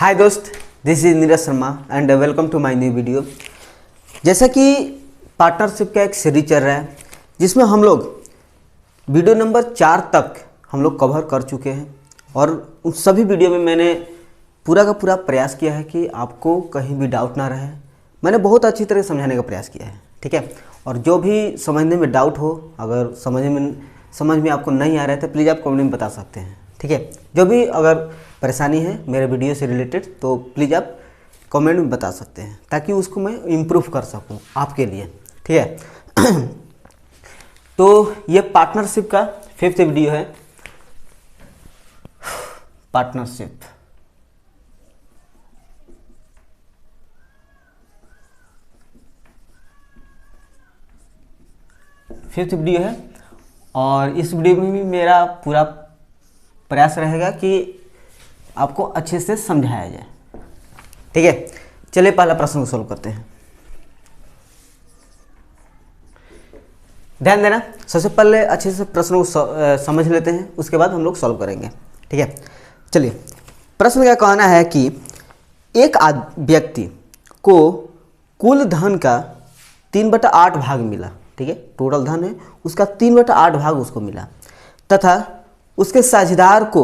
हाय दोस्त, this is Neeraj Sharma and welcome to my new video. जैसा कि पार्टनरशिप का एक सीरीज चल रहा है जिसमें हम लोग वीडियो नंबर 4 तक हम लोग कवर कर चुके हैं और उन सभी वीडियो में मैंने पूरा का पूरा प्रयास किया है कि आपको कहीं भी डाउट ना रहे। मैंने बहुत अच्छी तरह समझाने का प्रयास किया है, ठीक है। और जो भी समझने में डाउट हो, अगर समझ में आपको नहीं आ रहा है तो प्लीज़ आप कमेंट में बता सकते हैं, ठीक है। जो भी अगर परेशानी है मेरे वीडियो से रिलेटेड तो प्लीज़ आप कमेंट में बता सकते हैं ताकि उसको मैं इम्प्रूव कर सकूं आपके लिए, ठीक है। तो ये पार्टनरशिप का 5th वीडियो है। पार्टनरशिप फिफ्थ वीडियो है और इस वीडियो में भी मेरा पूरा प्रयास रहेगा कि आपको अच्छे से समझाया जाए, ठीक है। चलिए पहला प्रश्न को सॉल्व करते हैं। ध्यान देना, सबसे पहले अच्छे से प्रश्न को समझ लेते हैं, उसके बाद हम लोग सॉल्व करेंगे, ठीक है। चलिए, प्रश्न का कहना है कि एक व्यक्ति को कुल धन का 3/8 भाग मिला, ठीक है। टोटल धन है उसका 3/8 भाग उसको मिला तथा उसके साझेदार को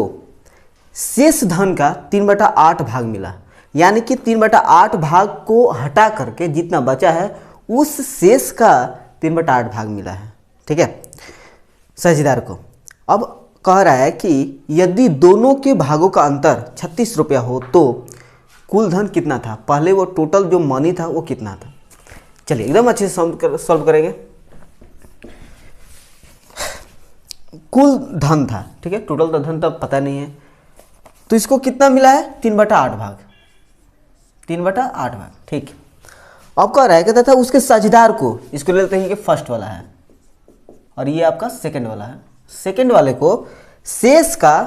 शेष धन का 3/8 भाग मिला। यानी कि 3/8 भाग को हटा करके जितना बचा है उस शेष का 3/8 भाग मिला है, ठीक है, साझेदार को। अब कह रहा है कि यदि दोनों के भागों का अंतर 36 रुपया हो तो कुल धन कितना था। पहले वो टोटल जो मनी था वो कितना था। चलिए एकदम अच्छे से सॉल्व करेंगे। कुल धन था, ठीक है, टोटल धन तो पता नहीं है, तो इसको कितना मिला है 3/8 भाग, 3/8 भाग, ठीक। अब कह रहा है कहता था उसके साझेदार को, इसको ले लेते हैं कि फर्स्ट वाला है और ये आपका सेकंड वाला है। सेकंड वाले को शेष का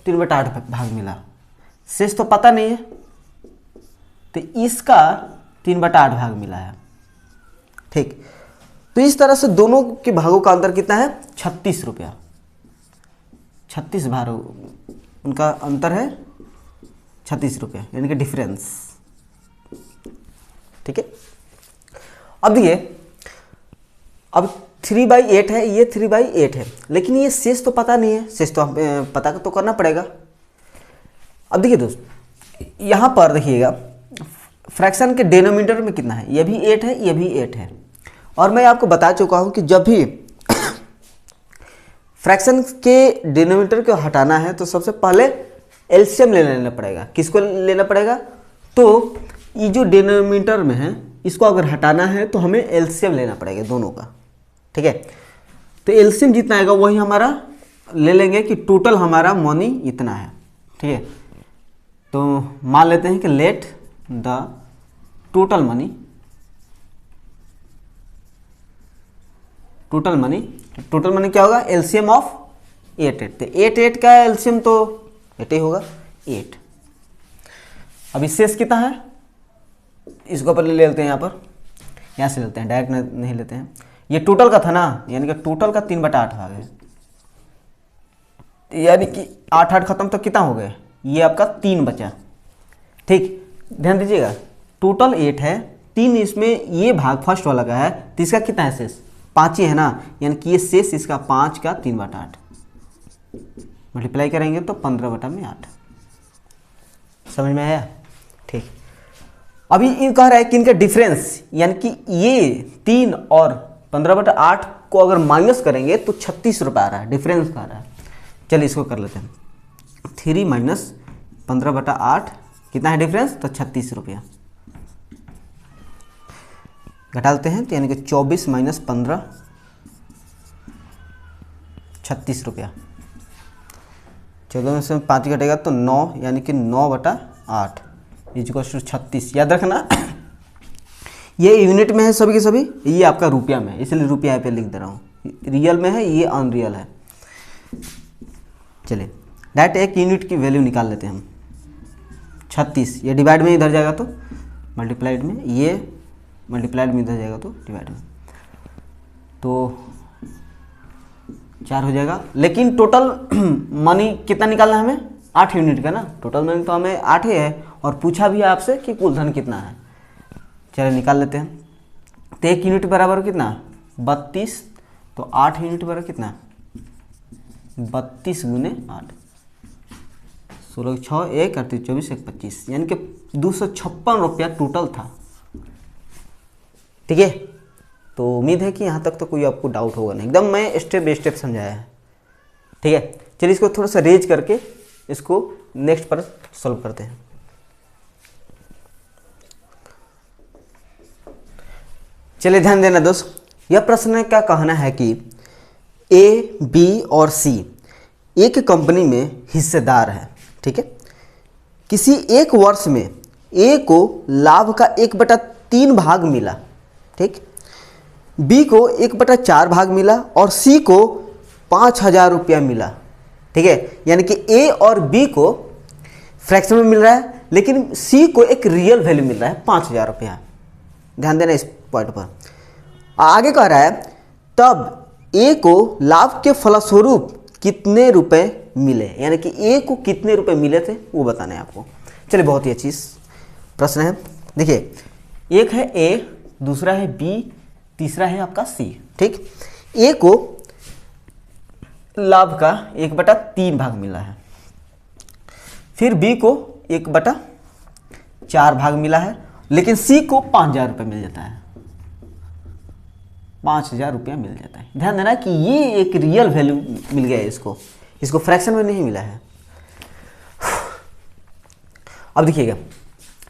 3/8 भाग मिला। शेष तो पता नहीं है तो इसका 3/8 भाग मिला है, ठीक। तो इस तरह से दोनों के भागों का अंतर कितना है 36 रुपया। 36 भाग उनका अंतर है 36 रुपया, यानी कि डिफरेंस, ठीक है। अब देखिए, अब 3/8 है, ये 3/8 है, लेकिन ये शेष तो पता नहीं है, शेष तो पता तो करना पड़ेगा। अब देखिए दोस्त, यहाँ पर देखिएगा फ्रैक्शन के डिनोमिनेटर में कितना है, ये भी 8 है, ये भी 8 है। और मैं आपको बता चुका हूँ कि जब भी फ्रैक्शन के डिनोमिनेटर को हटाना है तो सबसे पहले एलसीएम ले लेना पड़ेगा। किसको लेना पड़ेगा, तो ये जो डिनोमिनेटर में है इसको अगर हटाना है तो हमें एलसीएम लेना पड़ेगा दोनों का, ठीक है। तो एलसीएम जितना आएगा वही हमारा ले लेंगे कि टोटल हमारा मनी इतना है, ठीक है। तो मान लेते हैं कि let the total money, total money क्या होगा, एलसीएम ऑफ 8 तो 8 का एलसीएम तो 8 ही होगा, 8। अभी शेष कितना है, इसको पर ले लेते हैं, यहाँ से लेते हैं, डायरेक्ट नहीं लेते हैं। ये टोटल का था ना, यानी कि टोटल का 3/8 भाग है, यानी कि 8 खत्म तो कितना हो गया, ये आपका 3 बचा, ठीक। ध्यान दीजिएगा, टोटल 8 है, 3 इसमें ये भाग फर्स्ट वाला का है, तो इसका कितना है शेष 5 ही है ना, यानी कि ये शेष इसका 5 का 3/8 मल्टीप्लाई करेंगे तो 15/8। समझ में आया, ठीक। अभी इन कह रहा है कि इनका डिफरेंस, यानी कि ये 3 और 15/8 को अगर माइनस करेंगे तो 36 रुपये आ रहा है, डिफरेंस का आ रहा है। चलिए इसको कर लेते हैं, 3 माइनस 15/8 कितना है डिफरेंस, तो 36 रुपया। घटाते हैं तो यानी कि 24 माइनस 15 36 रुपया। 14 में से 5 घटेगा तो 9, यानी कि 9/8 इक्वल टू 36। याद रखना ये यूनिट में है सभी के सभी, ये आपका रुपया में है, इसलिए रुपया यहाँ पे लिख दे रहा हूँ। रियल में है, ये अनरियल है। चलिए डायरेक्ट एक यूनिट की वैल्यू निकाल लेते हैं हम। 36 ये डिवाइड में इधर जाएगा तो मल्टीप्लाइड में, ये मल्टीप्लाइड में इधर जाएगा तो डिवाइड में, तो 4 हो जाएगा। लेकिन टोटल मनी कितना निकालना है हमें, 8 यूनिट का ना, टोटल मनी तो हमें 8 ही है, और पूछा भी है आपसे कि कुल धन कितना है। चलिए निकाल लेते हैं। तो 1 यूनिट बराबर कितना, 32, तो 8 यूनिट बराबर कितना, 32 गुने 8, 16 6 1 38 24 1 25, यानी कि 256 रुपया टोटल था। ठीक है, तो उम्मीद है कि यहाँ तक तो कोई आपको डाउट होगा नहीं, एकदम मैं स्टेप बाय स्टेप समझाया है। ठीक है, चलिए इसको थोड़ा सा रेज करके इसको नेक्स्ट पर सॉल्व करते हैं। चलिए ध्यान देना दोस्त, यह प्रश्न का कहना है कि ए, बी और सी एक कंपनी में हिस्सेदार है। ठीक है, किसी एक वर्ष में ए को लाभ का 1/3 भाग मिला, ठीक, बी को 1/4 भाग मिला और सी को 5,000 रुपया मिला। ठीक है, यानी कि ए और बी को फ्रैक्शन में मिल रहा है, लेकिन सी को एक रियल वैल्यू मिल रहा है 5,000 रुपया। ध्यान देना इस पॉइंट पर। आगे कह रहा है तब ए को लाभ के फलस्वरूप कितने रुपए मिले, यानी कि ए को कितने रुपए मिले थे वो बताना है आपको। चलिए बहुत ही अच्छी प्रश्न है। देखिए, एक है ए, दूसरा है बी, तीसरा है आपका सी। ठीक, ए को लाभ का 1/3 भाग मिला है, फिर बी को 1/4 भाग मिला है, लेकिन सी को 5,000 रुपये मिल जाता है, 5,000 रुपया मिल जाता है। ध्यान देना कि ये एक रियल वैल्यू मिल गया है इसको फ्रैक्शन में नहीं मिला है। अब देखिएगा,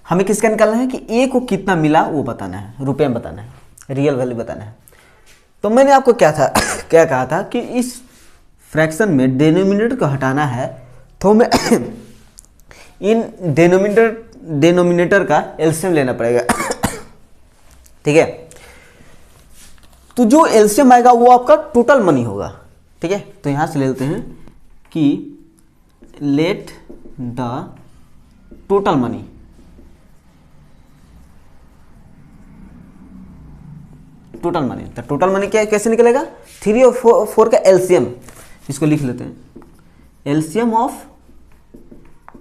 हमें किसका निकालना है कि ए को कितना मिला वो बताना है, रुपये में बताना है, रियल वैल्यू बताना है। तो मैंने आपको क्या कहा था कि इस फ्रैक्शन में डिनोमिनेटर को हटाना है, तो हमें इन डिनोमिनेटर का एलसीएम लेना पड़ेगा। ठीक है, तो जो एलसीएम आएगा वो आपका टोटल मनी होगा। ठीक है, तो यहां से ले लेते हैं कि let the total money, total money, तो टोटल मनी क्या कैसे निकलेगा, 3 और 4 का एलसीएम, इसको लिख लेते हैं, एलसीएम ऑफ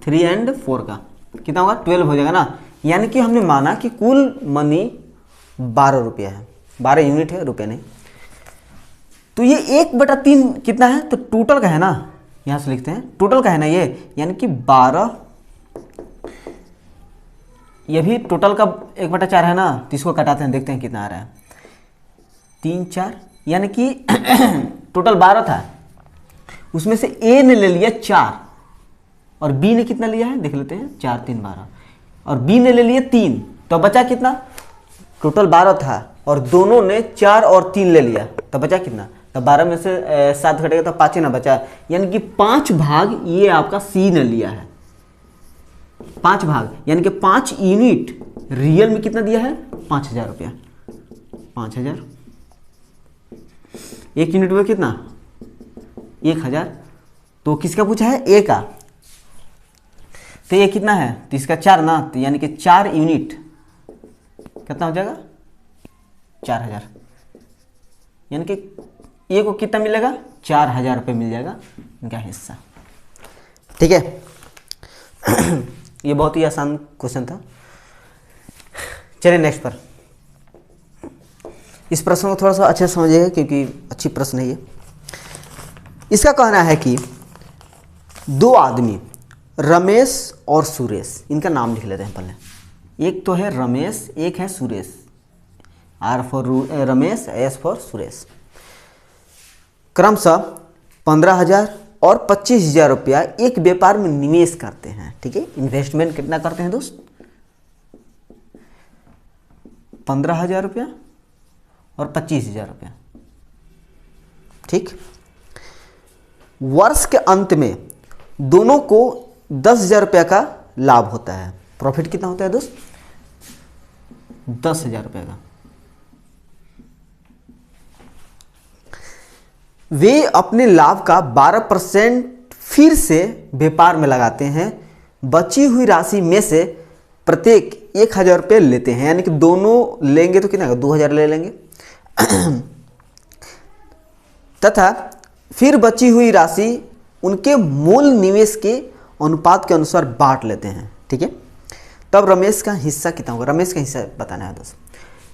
3 और 4 का कितना होगा, 12 हो जाएगा ना। यानी कि हमने माना कि कुल मनी 12 रुपया है, 12 यूनिट है, रुपये नहीं। तो ये 1/3 कितना है, तो टोटल का है ना, यहां से लिखते हैं टोटल का है ना ये, यानी कि 12, ये भी टोटल का 1/4 है ना, तो इसको कटाते हैं, देखते हैं कितना आ रहा है, 3 4, यानी कि टोटल 12 था, उसमें से ए ने ले लिया 4 और बी ने कितना लिया है, देख लेते हैं, 4 3 12, और बी ने ले लिया 3, तो बचा कितना, टोटल 12 था और दोनों ने 4 और 3 ले लिया, तो बचा कितना, तो 12 में से 7 घटेगा तो 5 ही ना बचा, यानी कि 5 भाग ये आपका सी ने लिया है, 5 भाग, यानी कि 5 यूनिट रियल में कितना दिया है, 5,000 रुपया, 5,000, 1 यूनिट में कितना, 1,000, तो किसका पूछा है, ए का, तो ये कितना है, तो इसका 4 ना, तो यानी कि 4 यूनिट कितना हो जाएगा, 4,000, यानी कि ए को कितना मिलेगा, 4,000 रुपये मिल जाएगा इनका हिस्सा। ठीक है, ये बहुत ही आसान क्वेश्चन था। चलिए नेक्स्ट पर, इस प्रश्न को थोड़ा सा अच्छे से समझिएगा क्योंकि अच्छी प्रश्न है ये। इसका कहना है कि 2 आदमी रमेश और सुरेश, इनका नाम लिख लेते हैं पहले, एक तो है रमेश, एक है Suresh, R for Ramesh, S for Suresh, क्रमशः 15,000 और 25,000 रुपया एक व्यापार में निवेश करते हैं। ठीक है, इन्वेस्टमेंट कितना करते हैं दोस्त, 15,000 रुपया और 25,000 रुपया। ठीक, वर्ष के अंत में दोनों को 10,000 रुपया का लाभ होता है। प्रॉफिट कितना होता है दोस्त, 10,000 रुपये का। वे अपने लाभ का 12% फिर से व्यापार में लगाते हैं, बची हुई राशि में से प्रत्येक 1,000 रुपये लेते हैं, यानी कि दोनों लेंगे तो कितना, 2,000 ले लेंगे तथा फिर बची हुई राशि उनके मूल निवेश के अनुपात के अनुसार बांट लेते हैं, ठीक है। तब रमेश का हिस्सा कितना होगा, रमेश का हिस्सा बताना है दोस्त।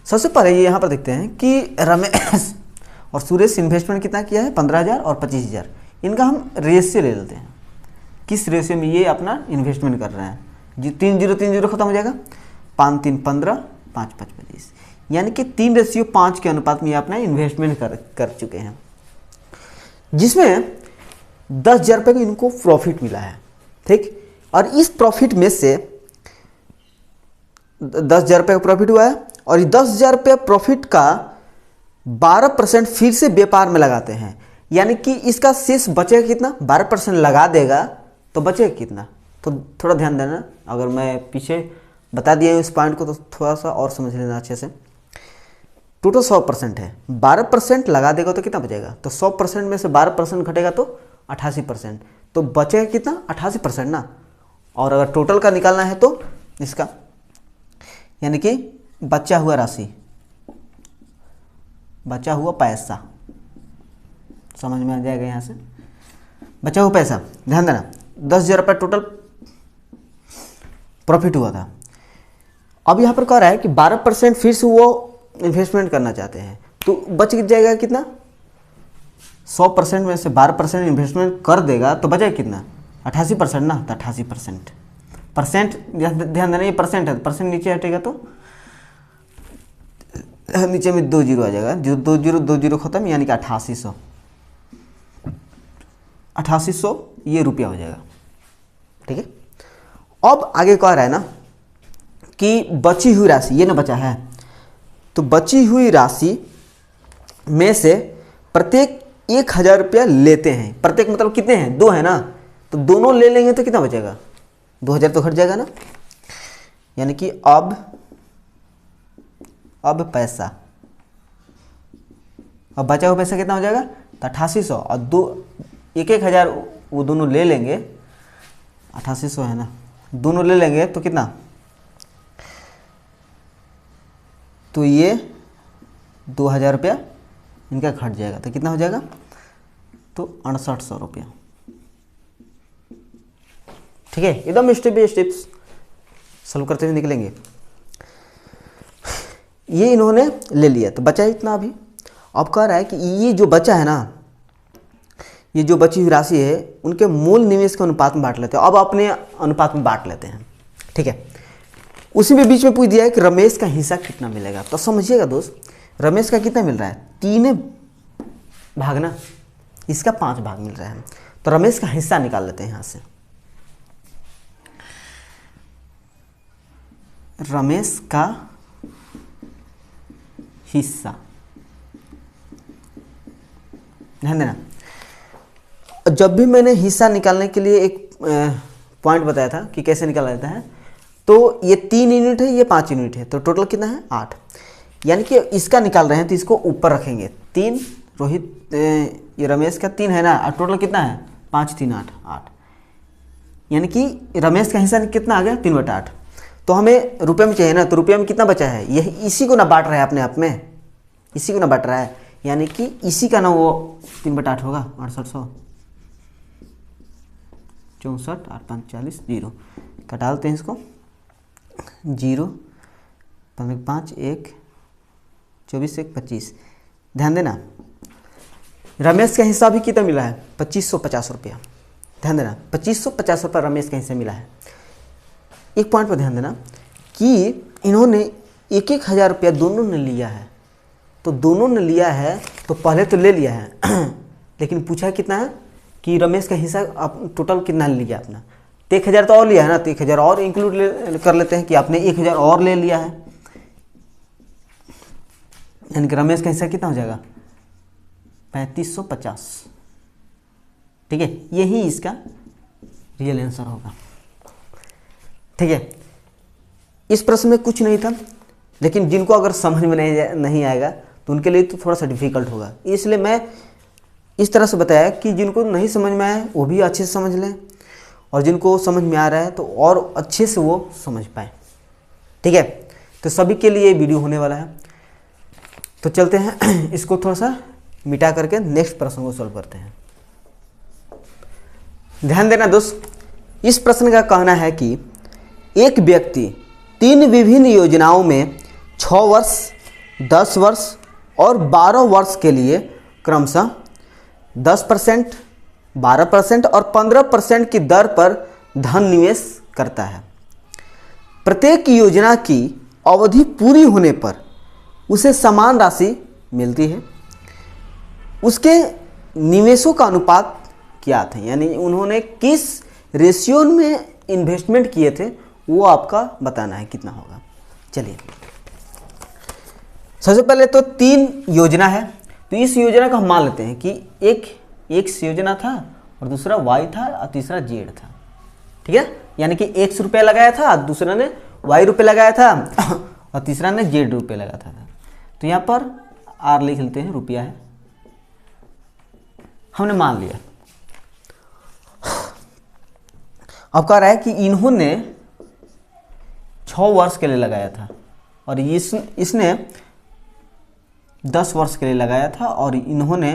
सबसे पहले ये यहाँ पर देखते हैं कि रमेश और सुरेश इन्वेस्टमेंट कितना किया है, 15,000 और 25,000। इनका हम रेशियो ले लेते हैं, किस रेशियो में ये अपना इन्वेस्टमेंट कर रहे हैं। जी 3 0 खत्म हो जाएगा, 5 3 15, 5 5 25, यानी कि 3:5 के अनुपात में ये अपना इन्वेस्टमेंट कर चुके हैं, जिसमें 10,000 रुपये का इनको प्रॉफिट मिला है, ठीक। और इस प्रॉफिट में से 10,000 रुपये का प्रॉफिट हुआ है, और ये 10,000 रुपये प्रॉफिट का 12% फिर से व्यापार में लगाते हैं, यानी कि इसका शेष बचेगा कितना, 12% लगा देगा तो बचेगा कितना। तो थोड़ा ध्यान देना, अगर मैं पीछे बता दिया इस पॉइंट को तो थोड़ा सा और समझ लेना अच्छे से। टोटल 100% है, 12% लगा देगा तो कितना बचेगा, तो 100% में से 12% घटेगा तो 88%, तो बचेगा कितना, 88% ना। और अगर टोटल का निकालना है तो इसका यानी कि बचा हुआ राशि, बचा हुआ पैसा, समझ में आ जाएगा यहाँ से, बचा हुआ पैसा। ध्यान देना, 10,000 रुपये टोटल प्रॉफिट हुआ था। अब यहाँ पर कह रहा है कि 12% फिर से वो इन्वेस्टमेंट करना चाहते हैं, तो बच जाएगा कितना, 100% में से 12% इन्वेस्टमेंट कर देगा तो बचेगा कितना, 88% ना। तो 88% ध्यान देना, ये परसेंट है, परसेंट नीचे हटेगा तो नीचे में 2 0 आ जाएगा, जो 2 0 खत्म, यानी कि 8800 ये रुपया हो जाएगा, ठीक है। अब आगे कह रहा है ना कि बची हुई राशि, ये ना बचा है, तो बची हुई राशि में से प्रत्येक 1,000 रुपया लेते हैं। प्रत्येक मतलब कितने हैं, 2 है ना, तो दोनों ले लेंगे तो कितना बचेगा, 2,000 तो घट जाएगा ना। यानी कि अब पैसा, अब बचा हुआ पैसा कितना हो जाएगा, तो 8800, और 1,000 वो दोनों ले लेंगे, 8800 है ना, दोनों ले लेंगे तो कितना, तो ये 2,000 रुपया इनका घट जाएगा, तो कितना हो जाएगा, तो 6800 रुपया, ठीक है। एकदम स्टेप बाय स्टेप सॉल्व करते हुए निकलेंगे। ये इन्होंने ले लिया तो बचा इतना अभी। अब कह रहा है कि ये जो बचा है ना, ये जो बची हुई राशि है, उनके मूल निवेश के अनुपात में बांट लेते हैं। अब अपने अनुपात में बांट लेते हैं, ठीक है। उसी में बीच में पूछ दिया है कि रमेश का हिस्सा कितना मिलेगा। तो समझिएगा दोस्त, रमेश का कितना मिल रहा है, 3 भाग ना, इसका 5 भाग मिल रहा है, तो रमेश का हिस्सा निकाल लेते हैं यहाँ से। रमेश का हिस्सा, ध्यान देना, जब भी मैंने हिस्सा निकालने के लिए एक पॉइंट बताया था कि कैसे निकाला जाता है, तो ये 3 यूनिट है, ये 5 यूनिट है, तो टोटल कितना है, 8। यानी कि इसका निकाल रहे हैं तो इसको ऊपर रखेंगे, 3 रोहित, ये रमेश का 3 है ना, और टोटल कितना है, 5 3 8 8, यानी कि रमेश का हिस्सा कितना आ गया, 3/8। तो हमें रुपये में चाहिए ना, तो रुपये में कितना बचा है, यही इसी को ना बांट रहा है अपने आप में, इसी को ना बांट रहा है, यानी कि इसी का ना वो 3/8 होगा, 6800, 64 8 5 40 0, कटालते हैं इसको, 0 5 5 1 24 1 25। ध्यान देना, रमेश का हिस्सा भी कितना मिला है, 2550 रुपया। ध्यान देना, 2550 रुपया रमेश का हिस्सा मिला है। एक पॉइंट पर ध्यान देना कि इन्होंने 1,000 रुपया दोनों ने लिया है, तो दोनों ने लिया है तो पहले तो ले लिया है लेकिन पूछा कितना है कि रमेश का हिस्सा टोटल कितना लिया अपना, तो 1,000 तो और लिया है ना, तो 1,000 और इंक्लूड कर लेते हैं कि आपने 1,000 और ले लिया है, यानी कि रमेश का हिस्सा कितना हो जाएगा, 3550, ठीक है। यही इसका रियल आंसर होगा, ठीक है। इस प्रश्न में कुछ नहीं था, लेकिन जिनको अगर समझ में नहीं आएगा तो उनके लिए तो थोड़ा सा डिफिकल्ट होगा, इसलिए मैं इस तरह से बताया कि जिनको नहीं समझ में आया वो भी अच्छे से समझ लें, और जिनको समझ में आ रहा है तो और अच्छे से वो समझ पाए, ठीक है। तो सभी के लिए वीडियो होने वाला है, तो चलते हैं इसको थोड़ा सा मिटा करके नेक्स्ट प्रश्न को सॉल्व करते हैं। ध्यान देना दोस्त, इस प्रश्न का कहना है कि एक व्यक्ति 3 विभिन्न योजनाओं में 6 वर्ष, 10 वर्ष और 12 वर्ष के लिए क्रमशः 10%, 12% और 15% की दर पर धन निवेश करता है। प्रत्येक योजना की अवधि पूरी होने पर उसे समान राशि मिलती है। उसके निवेशों का अनुपात क्या थे, यानी उन्होंने किस रेशियो में इन्वेस्टमेंट किए थे वो आपका बताना है कितना होगा। चलिए, सबसे पहले तो 3 योजना है, तो इस योजना को हम मान लेते हैं कि एक एक्स योजना था और दूसरा वाई था और तीसरा जेड था। ठीक है, यानी कि एक्स रुपये लगाया था, दूसरा ने वाई रुपये लगाया था और तीसरा ने जेड रुपये लगाया था। तो यहाँ पर आर लिख लेते हैं, रुपया है, हमने मान लिया। अब कह रहा है कि इन्होंने 6 वर्ष के लिए लगाया था और इसने 10 वर्ष के लिए लगाया था और इन्होंने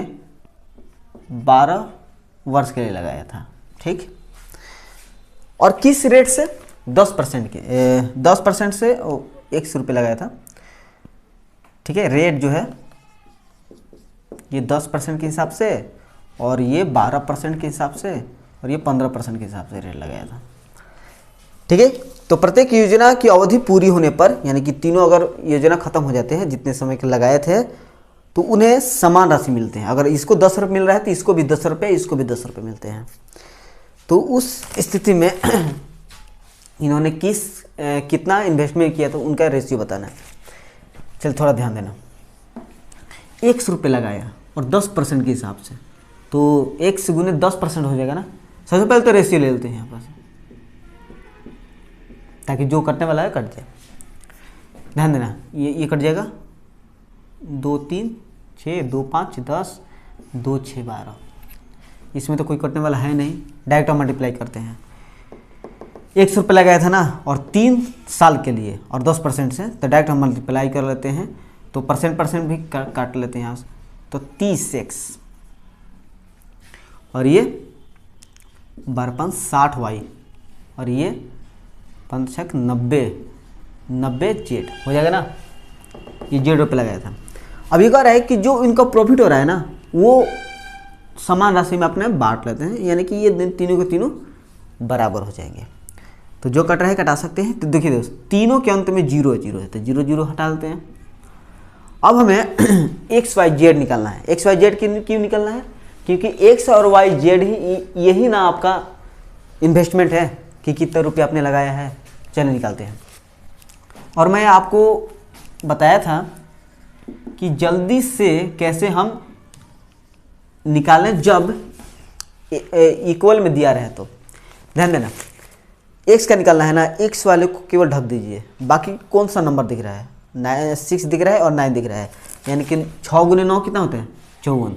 12 वर्ष के लिए लगाया था। ठीक, और किस रेट से? 10% के 10% से 100 रुपये लगाया था। ठीक है, रेट जो है ये 10% के हिसाब से और ये 12% के हिसाब से और ये 15% के हिसाब से रेट लगाया था। ठीक है, तो प्रत्येक योजना की अवधि पूरी होने पर, यानी कि तीनों अगर योजना खत्म हो जाते हैं जितने समय के लगाए थे, तो उन्हें समान राशि मिलते हैं। अगर इसको 10 रुपये मिल रहा है तो इसको भी 10 रुपये, इसको भी 10 रुपये मिलते हैं। तो उस स्थिति में इन्होंने कितना इन्वेस्टमेंट किया तो उनका रेशियो बताना है। चल थोड़ा ध्यान देना, 100 रुपये लगाया और 10% के हिसाब से, तो 1 से गुने 10% हो जाएगा ना। सबसे पहले तो रेशियो ले लेते हैं यहाँ पर, ताकि जो कटने वाला है कट जाए। ध्यान देना, ये कट जाएगा, 2 3 6 2 5 10 2 6 12। इसमें तो कोई कटने वाला है नहीं, डायरेक्ट हम मल्टीप्लाई करते हैं। 100 रुपये लगाया था ना, और 3 साल के लिए और 10% से, तो डायरेक्ट हम मल्टीप्लाई कर लेते हैं, तो परसेंट भी काट लेते हैं यहाँ से, तो 30x और ये 12 60 वाई और ये 5 90 जेड हो जाएगा ना। ये जेड रुपये लगाया था। अब ये कह रहा है कि जो इनका प्रॉफिट हो रहा है ना, वो समान राशि में अपने बांट लेते हैं, यानी कि ये तीनों के तीनों बराबर हो जाएंगे। तो जो कट रहा है कटा सकते हैं। तो देखिए दोस्त, तीनों के अंत में 0 है, तो 0 0 हटा देते हैं। अब हमें XYZ निकालना है। XYZ क्यों निकालना है? क्योंकि X और YZ ही यही ना आपका इन्वेस्टमेंट है कि कितना रुपया आपने लगाया है। चलिए निकालते हैं। और मैं आपको बताया था कि जल्दी से कैसे हम निकालें जब इक्वल में दिया रहे। तो ध्यान देना, X का निकालना है ना, X वाले को केवल ढक दीजिए, बाकी कौन सा नंबर दिख रहा है? 6 दिख रहा है और 9 दिख रहा है, यानी कि 6 गुने 9 कितना होता है? 54।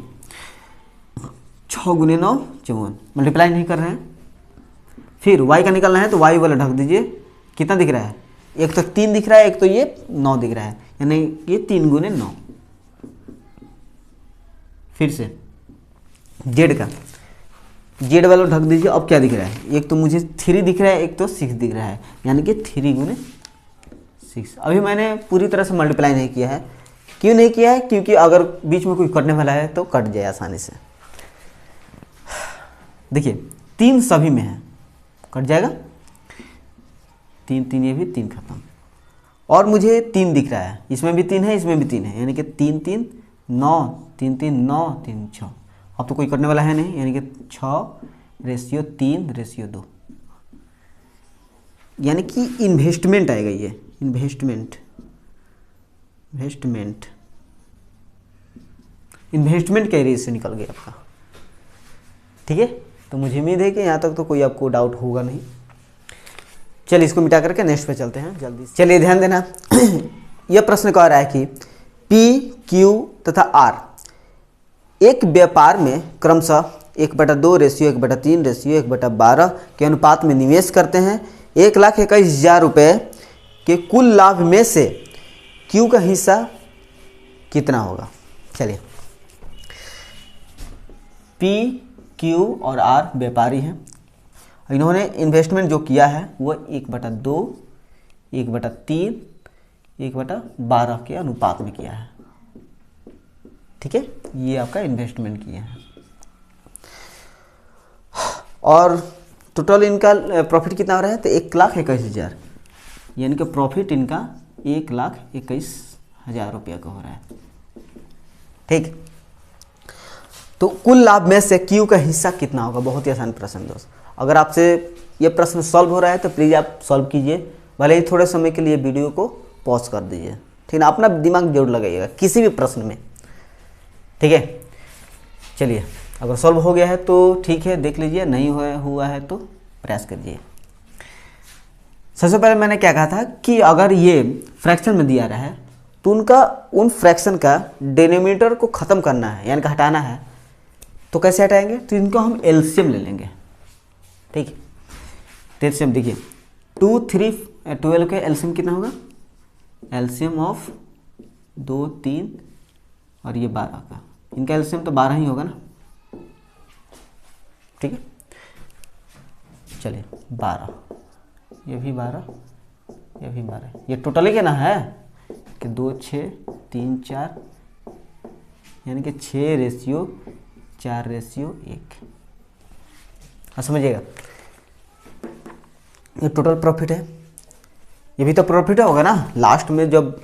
6 गुने 9 54, मल्टीप्लाई नहीं कर रहे हैं। फिर Y का निकालना है तो Y वाला ढक दीजिए, कितना दिख रहा है? एक तो 3 दिख रहा है, एक तो ये 9 दिख रहा है, यानी ये 3 गुने 9। फिर से Z का, Z वाला ढक दीजिए। अब क्या दिख रहा है? एक तो मुझे 3 दिख रहा है, एक तो 6 दिख रहा है, यानी कि 3 गुने 6। अभी मैंने पूरी तरह से मल्टीप्लाई नहीं किया है। क्यों नहीं किया है? क्योंकि अगर बीच में कोई कटने वाला है तो कट जाए आसानी से। देखिए 3 सभी में है, कट जाएगा। 3 3 ये भी 3 खत्म। और मुझे 3 दिख रहा है, इसमें भी 3 है, इसमें भी 3 है, यानी कि 3 3 9 3 3 9 3 6। अब तो कोई कटने वाला है नहीं, यानी कि 6:3:2, यानी कि इन्वेस्टमेंट आएगा। ये इन्वेस्टमेंट का एरिया से निकल गया आपका। ठीक है, तो मुझे उम्मीद है कि यहाँ तक तो कोई आपको डाउट होगा नहीं। चलिए इसको मिटा करके नेक्स्ट पे चलते हैं जल्दी से। चलिए ध्यान देना यह प्रश्न कह रहा है कि P, Q तथा R एक व्यापार में क्रमशः 1/2 रेशियो 1/3 रेशियो 1/12 के अनुपात में निवेश करते हैं। 1,21,000 रुपये के कुल लाभ में से Q का हिस्सा कितना होगा? चलिए, P, Q और R व्यापारी हैं। इन्होंने इन्वेस्टमेंट जो किया है वो 1/2, 1/3, 1/12 के अनुपात में किया है। ठीक है, ये आपका इन्वेस्टमेंट किया है। और टोटल इनका प्रॉफिट कितना हो रहा है, तो 1,21,000, यानी कि प्रॉफिट इनका 1,21,000 रुपया का हो रहा है। ठीक, तो कुल लाभ में से क्यू का हिस्सा कितना होगा? बहुत ही आसान प्रश्न दोस्त। अगर आपसे ये प्रश्न सॉल्व हो रहा है तो प्लीज़ आप सॉल्व कीजिए, भले ही थोड़े समय के लिए वीडियो को पॉज कर दीजिए। ठीक है, अपना दिमाग जरूर लगाइएगा किसी भी प्रश्न में। ठीक है, चलिए, अगर सॉल्व हो गया है तो ठीक है, देख लीजिए, नहीं हुआ है तो प्रयास करिए। सबसे पहले मैंने क्या कहा था कि अगर ये फ्रैक्शन में दिया रहा है तो उन फ्रैक्शन का डिनोमिनेटर को ख़त्म करना है, यानी कि हटाना है। तो कैसे हटाएंगे? तो इनको हम एलसीएम ले लेंगे। ठीक है, तो एलसीएम देखिए, 2, 3, 12 का एलसीएम कितना होगा? एलसीएम ऑफ 2, 3 और ये 12 का, इनका एलसीएम तो 12 ही होगा ना। ठीक है, चलिए 12, ये भी 12, ये भी 12, ये टोटल ही कितना है कि 2, 6, 3, 4, यानी कि 6:4:1। हाँ, समझिएगा, ये टोटल प्रॉफिट है, ये भी तो प्रॉफिट होगा ना। लास्ट में जब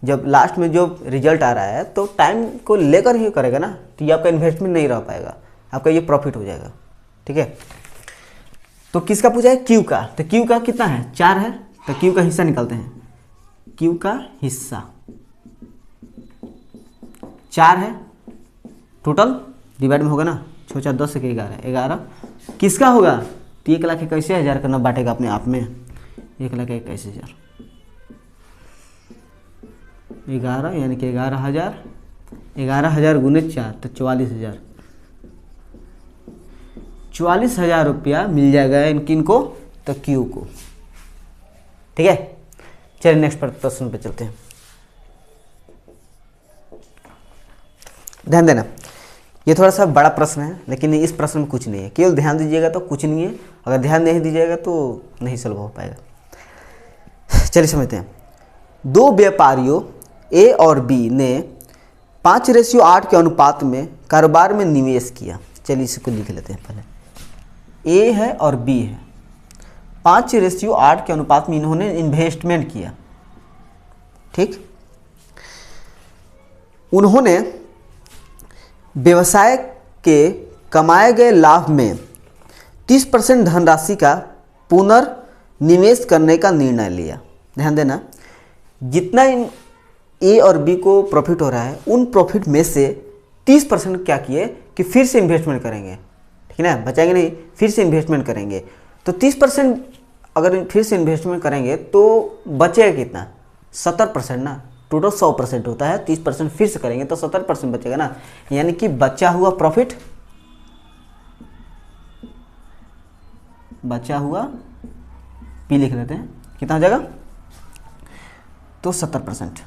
लास्ट में जो रिजल्ट आ रहा है तो टाइम को लेकर ही करेगा ना, तो ये आपका इन्वेस्टमेंट नहीं रह पाएगा, आपका ये प्रॉफिट हो जाएगा। ठीक है, तो किसका पूछा है? क्यू का। तो क्यू का कितना है? 4 है, तो क्यू का हिस्सा निकालते हैं। क्यू का हिस्सा 4 है, टोटल डिवाइड में होगा ना, 6, 4, 10 के 11, 11 किसका होगा? तो 1,21,000 का न बांटेगा अपने आप में, 1,21,000, 11 यानी कि 11,000, 11,000 गुने 4 तो 44,000, 44,000 रुपया मिल जाएगा इनको, तो क्यू को। ठीक है, चलिए नेक्स्ट प्रश्न पे चलते हैं। ध्यान देना, ये थोड़ा सा बड़ा प्रश्न है, लेकिन इस प्रश्न में कुछ नहीं है, केवल ध्यान दीजिएगा तो कुछ नहीं है, अगर ध्यान नहीं दीजिएगा तो नहीं सॉल्व हो पाएगा। चलिए समझते हैं। 2 व्यापारियों ए और बी ने 5:8 के अनुपात में कारोबार में निवेश किया। चलिए इसको लिख लेते हैं पहले। ए है और बी है, 5:8 के अनुपात में इन्होंने इन्वेस्टमेंट किया। ठीक, उन्होंने व्यवसाय के कमाए गए लाभ में 30% धनराशि का पुनर्निवेश करने का निर्णय लिया। ध्यान देना, जितना इन ए और बी को प्रॉफिट हो रहा है, उन प्रॉफिट में से 30% क्या किए कि फिर से इन्वेस्टमेंट करेंगे। ठीक है ना, बचाएंगे नहीं, फिर से इन्वेस्टमेंट करेंगे। तो 30% अगर फिर से इन्वेस्टमेंट करेंगे तो बचेगा कितना? 70% ना। टोटल 100% होता है, 30% फिर से करेंगे तो 70% बचेगा ना, यानी कि बचा हुआ प्रॉफिट, बचा हुआ पी लिख लेते हैं, कितना हो जाएगा? तो 70%।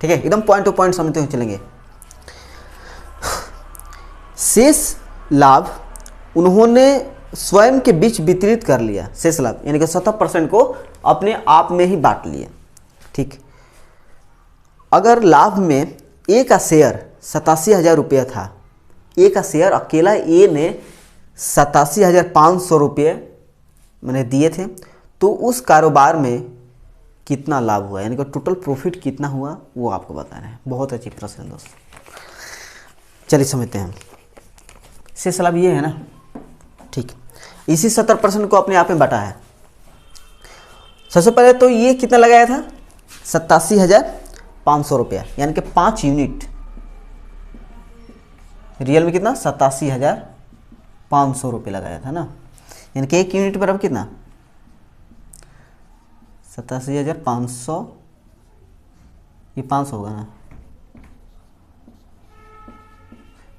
ठीक है, एकदम पॉइंट टू पॉइंट समझते हुए चलेंगे। शेष लाभ उन्होंने स्वयं के बीच वितरित कर लिया। शेष लाभ यानी कि 70% को अपने आप में ही बांट लिए। ठीक, अगर लाभ में ए का शेयर 87,000 रुपया था, ए का शेयर अकेला ए ने 87,500 रुपये मैंने दिए थे, तो उस कारोबार में कितना लाभ हुआ, यानी कि टोटल प्रॉफिट कितना हुआ वो आपको बताना है। बहुत अच्छी प्रश्न है दोस्त, चलिए समझते हैं। शेष लाभ ये है ना। ठीक, इसी 70% को अपने आप में बांटा है। सबसे पहले तो ये कितना लगाया था? 87,500 रुपया, यानी कि 5 यूनिट। रियल में कितना? 87,500 रुपये लगाया था ना, यानी कि 1 यूनिट पर अब कितना? 87,500, ये 500 होगा ना,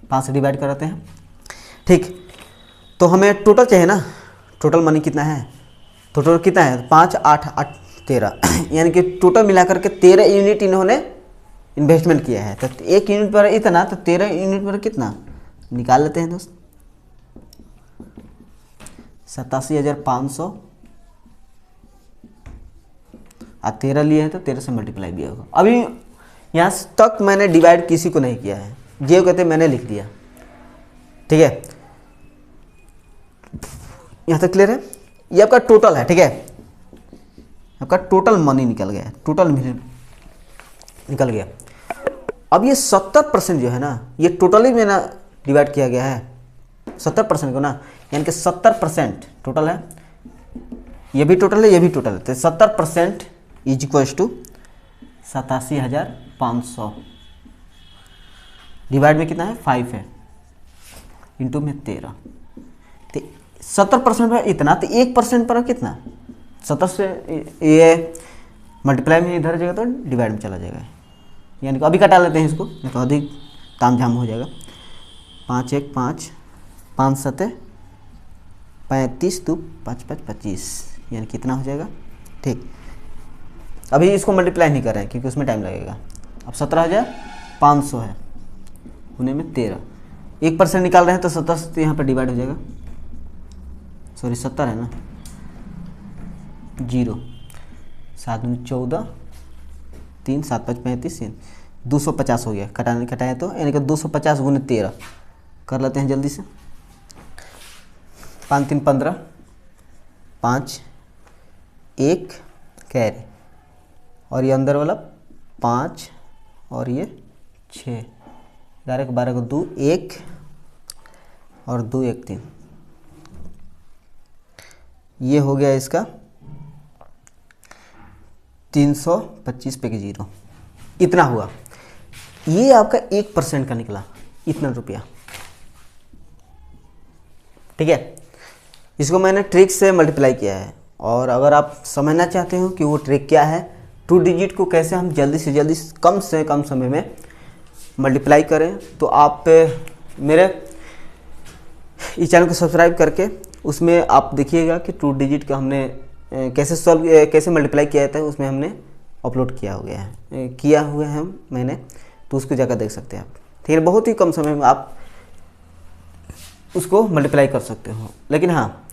5 से डिवाइड कराते हैं। ठीक, तो हमें टोटल चाहिए ना, टोटल मनी कितना है? टोटल कितना है? 5, 8, 8, 13 यानी कि टोटल मिलाकर के 13 यूनिट इन्होंने इन्वेस्टमेंट किया है। तो 1 यूनिट पर इतना, तो 13 यूनिट पर कितना निकाल लेते हैं दोस्त। 87,500 और 13 लिए हैं तो 13 से मल्टीप्लाई भी होगा। अभी यहाँ तक मैंने डिवाइड किसी को नहीं किया है, ये कहते मैंने लिख दिया, ठीक है। यहाँ तक क्लियर है? ये आपका टोटल है, ठीक है, आपका टोटल मनी निकल गया, टोटल निकल गया। अब ये 70% जो है ना, ये टोटली में ना डिवाइड किया गया है 70% को ना, यानी कि 70% टोटल है, ये भी टोटल है, ये भी टोटल है, तो 70% इज इक्वल्स टू 87,500 डिवाइड में कितना है 5 है, इंटू में 13, तो 70% पर इतना, तो 1% पर कितना 70 से ये मल्टीप्लाई में इधर जाएगा तो डिवाइड में चला जाएगा, यानी कि अभी कटा लेते हैं इसको, नहीं तो अधिक तामझाम हो जाएगा। 5 1 5 5 7 35 2 5 5 25, यानी कितना हो जाएगा, ठीक। अभी इसको मल्टीप्लाई नहीं कर रहे हैं क्योंकि उसमें टाइम लगेगा। अब 17,500 है, उन्हें में 13, 1% निकाल रहे हैं तो 70 से यहाँ पर डिवाइड हो जाएगा, सॉरी 70 है ना, 0 7 में 14 3 7 5 35 250 हो गया, कटाने कटाए तो, यानी कि 250 गुने 13 कर लेते हैं जल्दी से। 5 3 15 5 1 कैरी, और ये अंदर वाला 5 और ये 6, 11 को 12 को 2 1 और 2 1 3, ये हो गया इसका 325 पे की 0, इतना हुआ। ये आपका 1% का निकला, इतना रुपया, ठीक है। इसको मैंने ट्रिक से मल्टीप्लाई किया है, और अगर आप समझना चाहते हो कि वो ट्रिक क्या है, 2 डिजिट को कैसे हम जल्दी से कम समय में मल्टीप्लाई करें, तो आप मेरे इस चैनल को सब्सक्राइब करके उसमें आप देखिएगा कि 2 डिजिट का हमने कैसे मल्टीप्लाई किया जाता है, उसमें हमने अपलोड किया हुआ है मैंने, तो उसको जाकर देख सकते हैं आप, ठीक है। बहुत ही कम समय में आप उसको मल्टीप्लाई कर सकते हो, लेकिन हाँ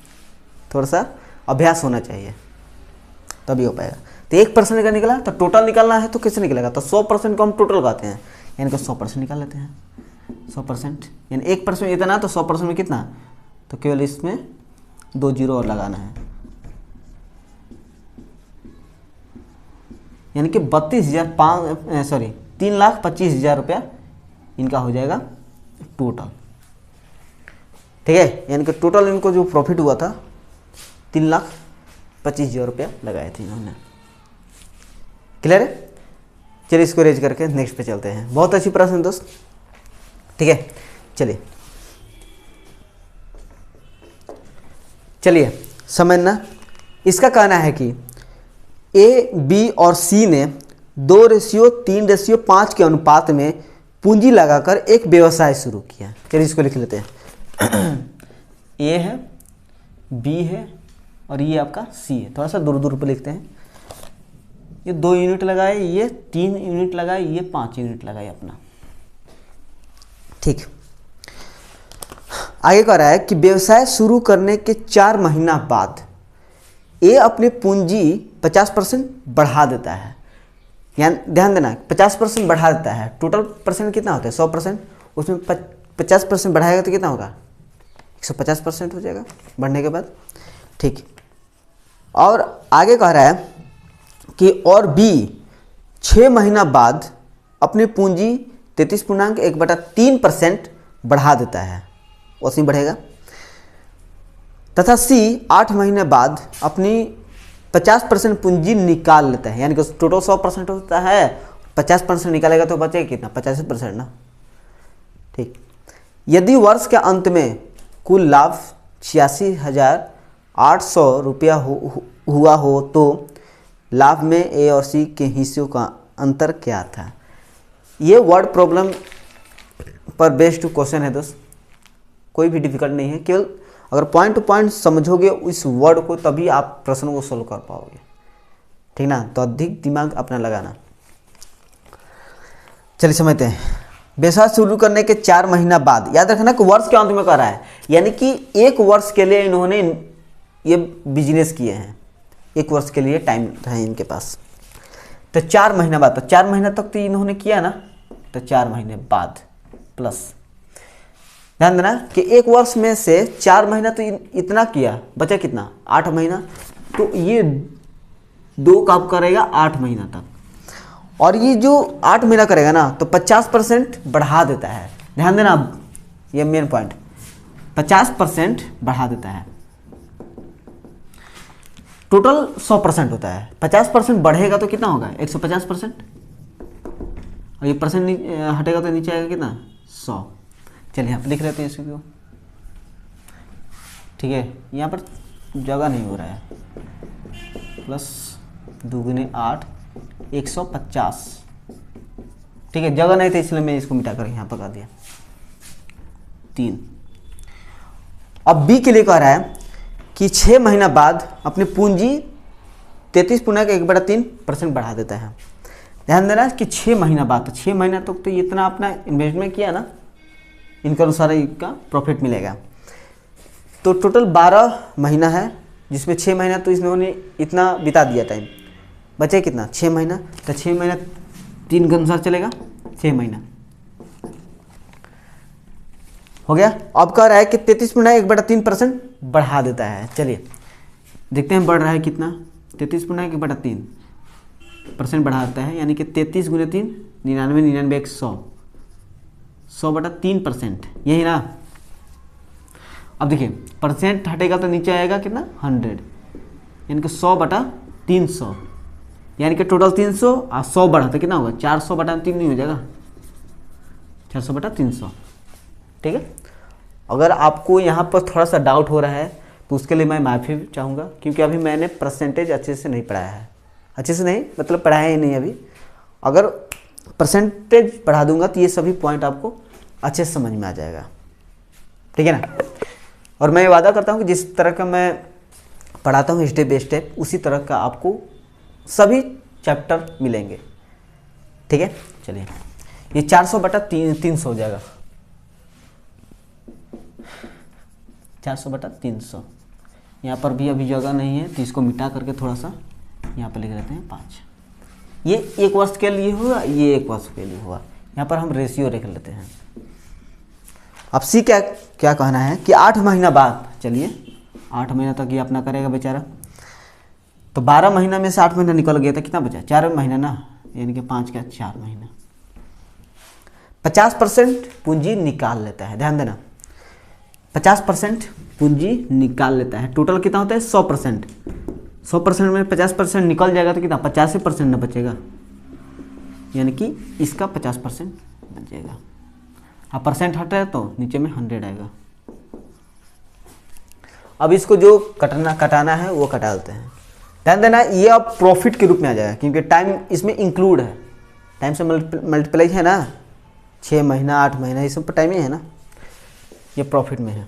थोड़ा सा अभ्यास होना चाहिए तभी हो पाएगा। तो 1% का निकला, तो टोटल निकालना है तो कैसे निकलेगा, तो 100% को हम टोटल कहते हैं, यानी कि 100% निकाल लेते हैं। 100% यानी 1% इतना, तो 100% में कितना, तो केवल इसमें 2 जीरो और लगाना है, यानी कि 3,25,000 रुपया इनका हो जाएगा टोटल, ठीक है। यानी कि टोटल इनको जो प्रॉफिट हुआ था 3,25,000 रुपया लगाए थे इन्होंने, क्लियर है। चलिए इसको रेज करके नेक्स्ट पे चलते हैं। बहुत अच्छी प्रश्न दोस्त, ठीक है। चलिए समझना, इसका कहना है कि ए बी और सी ने 2:3:5 के अनुपात में पूंजी लगाकर एक व्यवसाय शुरू किया। चलिए इसको लिख लेते हैं। ए है, बी है और ये आपका सी है, थोड़ा सा दूर दूर पर लिखते हैं। ये 2 यूनिट लगाए, ये 3 यूनिट लगाए, ये 5 यूनिट लगाए अपना, ठीक। आगे कह रहा है कि व्यवसाय शुरू करने के 4 महीना बाद ए अपनी पूंजी 50% बढ़ा देता है, यानी ध्यान देना 50% बढ़ा देता है। टोटल परसेंट कितना होता है 100%, उसमें 50% बढ़ाएगा तो कितना होगा 150% हो जाएगा बढ़ने के बाद, ठीक। और आगे कह रहा है कि और बी 6 महीना बाद अपनी पूंजी 33.1/3% बढ़ा देता है, उसी बढ़ेगा। तथा सी 8 महीने बाद अपनी 50% पूंजी निकाल लेता है, यानी कि टोटल 100% होता है, 50% निकालेगा तो बचेगा कितना 85% ना, ठीक। यदि वर्ष के अंत में कुल लाभ 86,800 रुपया हुआ हो तो लाभ में ए और सी के हिस्सों का अंतर क्या था। ये वर्ड प्रॉब्लम पर बेस्ड क्वेश्चन है दोस्त, कोई भी डिफिकल्ट नहीं है, केवल अगर पॉइंट टू पॉइंट समझोगे इस वर्ड को तभी आप प्रश्न को सोल्व कर पाओगे, ठीक ना। तो अधिक दिमाग अपना लगाना। चलिए समझते हैं। व्यवसाय शुरू करने के 4 महीना बाद, याद रखना कि वर्ष के अंत में कर रहा है, यानी कि 1 वर्ष के लिए इन्होंने ये बिजनेस किए हैं, 1 वर्ष के लिए टाइम है इनके पास। तो 4 महीना बाद, तो 4 महीना तक तो इन्होंने किया ना, तो 4 महीने बाद प्लस, ध्यान देना कि 1 वर्ष में से 4 महीना तो इतना किया, बचा कितना 8 महीना, तो ये 2 काम करेगा 8 महीना तक, और ये जो 8 महीना करेगा ना तो 50% बढ़ा देता है। ध्यान देना, ये मेन पॉइंट, 50% बढ़ा देता है। टोटल 100% होता है, 50% बढ़ेगा तो कितना होगा 150%, और ये परसेंट हटेगा तो नीचे आएगा कितना 100। चलिए यहाँ पर लिख लेते हैं इसको, ठीक है, यहाँ पर जगह नहीं हो रहा है, प्लस 2 × 8 150, ठीक है, जगह नहीं थी इसलिए मैं इसको मिटा कर यहाँ पर कर दिया 3। अब बी के लिए कह रहा है कि 6 महीना बाद अपनी पूंजी 33.1/3% बढ़ा देता है। ध्यान देना कि 6 महीना बाद, तो 6 महीना तक तो इतना अपना इन्वेस्टमेंट किया ना, इनके अनुसार इनका प्रॉफिट मिलेगा। तो टोटल 12 महीना है, जिसमें 6 महीना तो इन्होंने इतना बिता दिया टाइम, बचे कितना 6 महीना, तो 6 महीना 3 के अनुसार चलेगा, 6 महीना हो गया। अब कह रहा है कि 33.1/3% बढ़ा देता है। चलिए देखते हैं बढ़ रहा है कितना, 33.1/3% बढ़ाता है, यानी कि 33 × 3 99, 99 1 100, 100/3%, यही ना। अब देखिए परसेंट हटेगा तो नीचे आएगा कितना 100, यानी कि 100/300, यानी कि टोटल 300 और 100 बढ़ा तो कितना होगा 400/3 नहीं हो जाएगा, 400/300, ठीक है। अगर आपको यहाँ पर थोड़ा सा डाउट हो रहा है तो उसके लिए मैं माफ़ी चाहूँगा, क्योंकि अभी मैंने परसेंटेज अच्छे से नहीं पढ़ाया है, अच्छे से नहीं मतलब पढ़ाया ही नहीं अभी। अगर परसेंटेज बढ़ा दूंगा तो ये सभी पॉइंट आपको अच्छे से समझ में आ जाएगा, ठीक है ना। और मैं वादा करता हूँ कि जिस तरह का मैं पढ़ाता हूँ स्टेप बाय स्टेप, उसी तरह का आपको सभी चैप्टर मिलेंगे, ठीक है। चलिए ये 400/300 हो जाएगा, 400/300। यहाँ पर भी अभी जगह नहीं है तो इसको मिटा करके थोड़ा सा यहाँ पर लिख लेते हैं 5। ये 1 वर्ष के लिए हुआ, ये 1 वर्ष के लिए हुआ, यहाँ पर हम रेशियो लिख लेते हैं। अब सी क्या क्या कहना है कि 8 महीना बाद, चलिए 8 महीना तक ये अपना करेगा बेचारा, तो 12 महीना में से 8 महीना निकल गया था, कितना बचा 4 महीना ना, यानी कि 5 का 4 महीना। 50% पूंजी निकाल लेता है, ध्यान देना 50% पूंजी निकाल लेता है। टोटल कितना होता है 100%, 100% में 50% निकल जाएगा तो कितना 85% ना बचेगा, यानी कि इसका 50% बचेगा। अब परसेंट हटा है तो नीचे में 100 आएगा। अब इसको जो कटाना है वो कटा देते हैं। ध्यान देना ये अब प्रॉफिट के रूप में आ जाएगा, क्योंकि टाइम इसमें इंक्लूड है, टाइम से मल्टीप्लाई है ना, 6 महीना 8 महीना ये सब टाइम ही है ना, ये प्रॉफिट में है।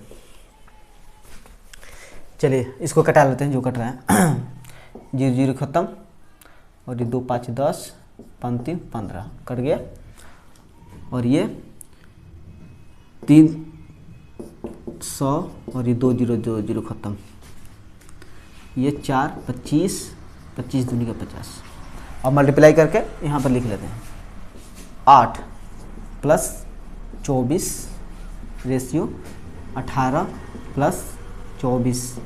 चलिए इसको कटा लेते हैं जो कट रहा है। 0 0 खत्म, और ये 2 5 10 5 3 15 कट गया, और ये 300 और ये 2 0 2 0 खत्म, ये 4 25 25 दूनी का 50, और मल्टीप्लाई करके यहाँ पर लिख लेते हैं 8 + 24 रेशियो 18 + 24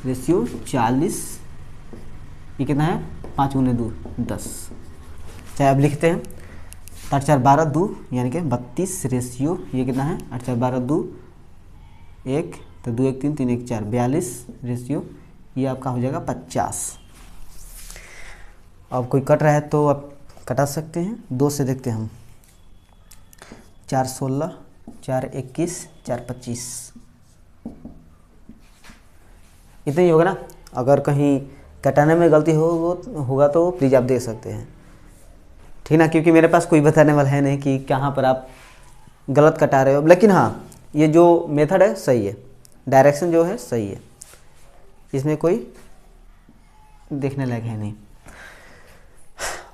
रेशियो 40, ये कितना है 5 × 2 10। चाहे अब लिखते हैं 8 4 12 2, यानी कि 32 रेशियो, ये कितना है 8 4 12 2 1, तो 2 1 3 3 1 4 42 रेशियो, ये आपका हो जाएगा 50। अब कोई कट रहा है तो आप कटा सकते हैं, 2 से देखते हैं हम, 4 16 4 21 4 25, इतना ही होगा ना। अगर कहीं कटाने में गलती होगा तो प्लीज़ आप देख सकते हैं, ठीक ना, क्योंकि मेरे पास कोई बताने वाला है नहीं कि कहाँ पर आप गलत कटा रहे हो। लेकिन हाँ, ये जो मेथड है सही है, डायरेक्शन जो है सही है, इसमें कोई देखने लायक है नहीं।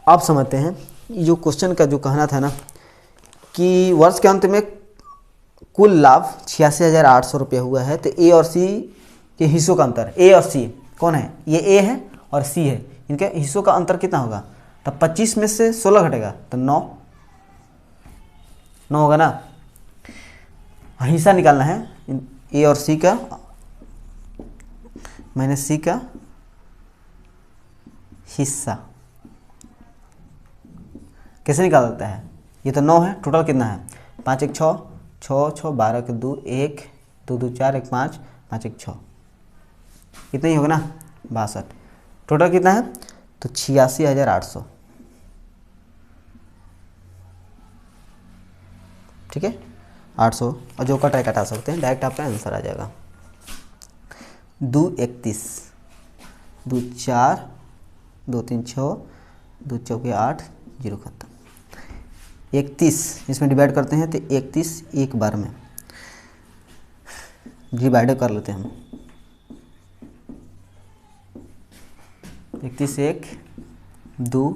आप समझते हैं जो क्वेश्चन का जो कहना था ना कि वर्ष के अंत में कुल लाभ 86,800 रुपये हुआ है, तो ए और सी कि हिस्सों का अंतर ए और सी कौन है, ये ए है और सी है, इनके हिस्सों का अंतर कितना होगा, तब 25 में से 16 घटेगा तो 9 होगा ना। हिस्सा निकालना है ए और सी का माइनस सी का हिस्सा। कैसे निकालता है, ये तो 9 है, टोटल कितना है 5 1 6 6 6 12 के 2 1 2 2 4 1 5 5 1 6, इतना ही होगा ना 62। टोटल कितना है तो 86,800, ठीक है 800, और जो कटाई कटा सकते हैं, डायरेक्ट आपका आंसर आ जाएगा। 2 31 2 4 2 3 6 2 चौके 8 0 खत्म। 31 इसमें डिवाइड करते हैं तो 31 एक बार में डिवाइड कर लेते हैं हम। 31 1 2,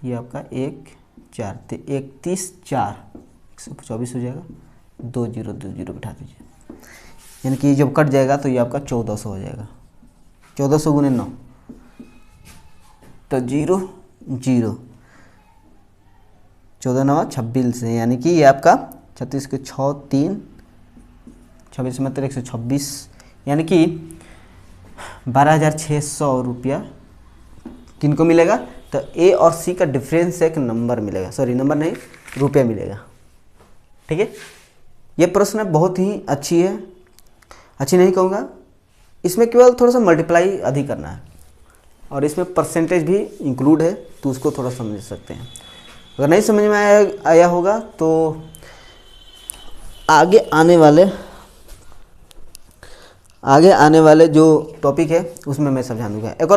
ये आपका 1 4 तो 31 4 124 हो जाएगा, 2 0 2 0 बिठा दीजिए, यानी कि जब कट जाएगा तो ये आपका 1400 हो जाएगा। 1400 गुने 9 तो 0 0, 14 9 26 है, यानी कि ये आपका 36 के 6 3 26 मतलब 126, यानी कि 12,600 रुपया किनको मिलेगा, तो ए और सी का डिफरेंस एक नंबर मिलेगा, सॉरी नंबर नहीं रुपया मिलेगा, ठीक है। ये प्रश्न बहुत ही अच्छी है, अच्छी नहीं कहूँगा, इसमें केवल थोड़ा सा मल्टीप्लाई अधिक करना है और इसमें परसेंटेज भी इंक्लूड है, तो उसको थोड़ा समझ सकते हैं। अगर नहीं समझ में आया होगा तो आगे आने वाले जो टॉपिक है उसमें मैं समझा दूँगा। एक और